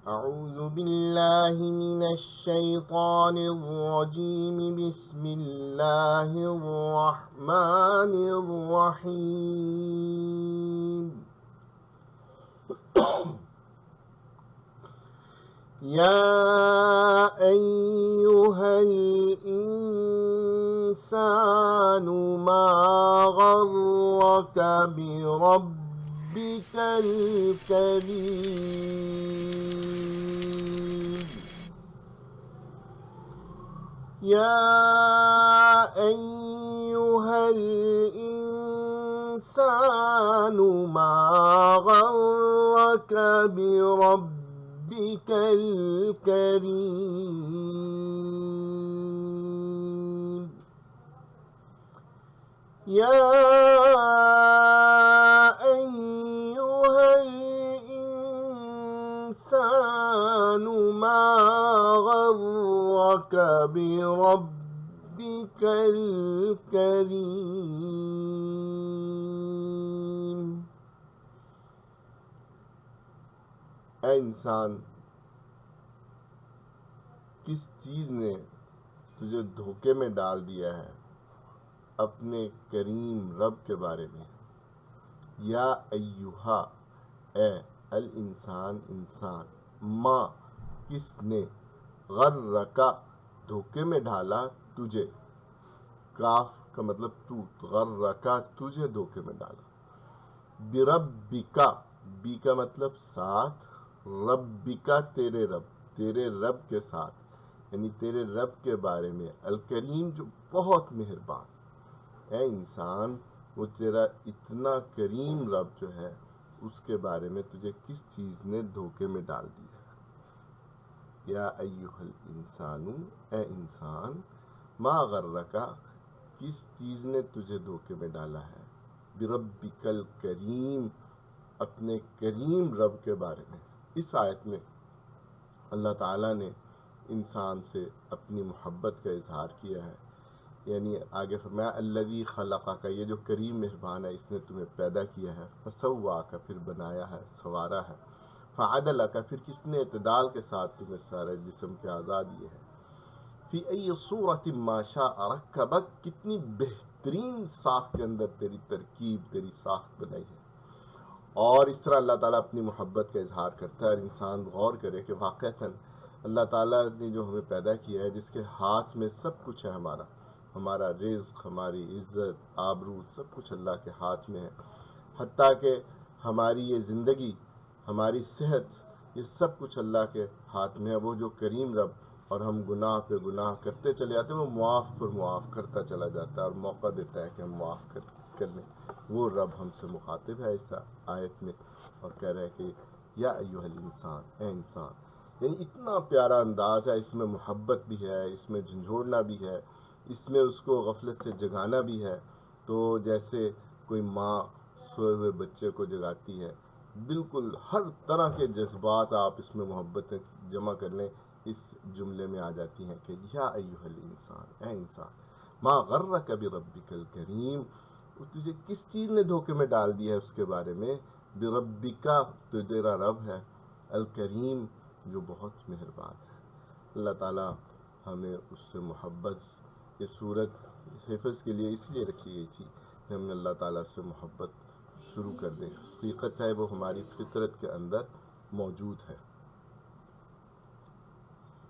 أعوذ بالله من الشيطان الرجيم. بسم الله الرحمن الرحيم. يا أيها الإنسان ما غرك بربك الكريم. يا أيها الإنسان ما غرك بربك الكريم. يا أيها الإنسان ما غرك بربك الكريم. اے انسان، کس چیز نے تجھے دھوکے میں ڈال دیا ہے اپنے کریم رب کے بارے میں؟ یا ایہا، اے الانسان، انسان، ما، کس نے، غرکا، دھوکے میں ڈالا تجھے، کاف کا مطلب تو، غرکا، تجھے دھوکے میں ڈالا، بربکا، بی کا مطلب ساتھ، ربکا تیرے رب کے ساتھ، یعنی تیرے رب کے بارے میں، الکریم جو بہت مہربان۔ اے انسان، وہ تیرا اتنا کریم رب جو ہے اس کے بارے میں تجھے کس چیز نے دھوکے میں ڈال دیا ہے؟ یا ایہا الانسان، اے انسان، ما غرکا، کس چیز نے تجھے دھوکے میں ڈالا ہے، بربک الکریم، اپنے کریم رب کے بارے میں۔ اس آیت میں اللہ تعالیٰ نے انسان سے اپنی محبت کا اظہار کیا ہے، یعنی آگے فرمایا الذی خلقک، یہ جو کریم مہربان ہے اس نے تمہیں پیدا کیا ہے، فسواک، پھر بنایا ہے، سنوارا ہے، فعدلک، پھر کس نے اعتدال کے ساتھ تمہیں سارے جسم کے اعضاء دیے ہیں، فی ای صورت ما شاء رکبک، کتنی بہترین ساخت کے اندر تیری ترکیب، تیری ساخت بنائی ہے۔ اور اس طرح اللہ تعالیٰ اپنی محبت کا اظہار کرتا ہے، اور انسان غور کرے کہ واقعتاً اللہ تعالیٰ نے جو ہمیں پیدا کیا ہے، جس کے ہاتھ میں سب کچھ ہے، ہمارا رزق، ہماری عزت، آبرو، سب کچھ اللہ کے ہاتھ میں ہے، حتیٰ کہ ہماری یہ زندگی، ہماری صحت، یہ سب کچھ اللہ کے ہاتھ میں ہے۔ وہ جو کریم رب، اور ہم گناہ پہ گناہ کرتے چلے جاتے ہیں، وہ معاف پر معاف کرتا چلا جاتا ہے اور موقع دیتا ہے کہ ہم معاف کر لیں۔ وہ رب ہم سے مخاطب ہے اس آیت میں، اور کہہ رہا ہے کہ یا ایھا الانسان، اے انسان، یعنی اتنا پیارا انداز ہے، اس میں محبت بھی ہے، اس میں جھنجھوڑنا بھی ہے، اس میں اس کو غفلت سے جگانا بھی ہے۔ تو جیسے کوئی ماں سوئے ہوئے بچے کو جگاتی ہے، بالکل ہر طرح کے جذبات آپ اس میں محبتیں جمع کر لیں، اس جملے میں آ جاتی ہیں کہ یا ایھا الانسان، اے انسان، ما غرک بربک الکریم، تجھے کس چیز نے دھوکے میں ڈال دیا ہے اس کے بارے میں، بربکا، تو تیرا رب ہے، الکریم، جو بہت مہربان ہے۔ اللہ تعالیٰ ہمیں اس سے محبت، یہ صورت حفظ کے لیے اس لیے رکھی گئی تھی کہ ہم اللہ تعالیٰ سے محبت شروع کر دیں، حقیقت ہے وہ ہماری فطرت کے اندر موجود ہے۔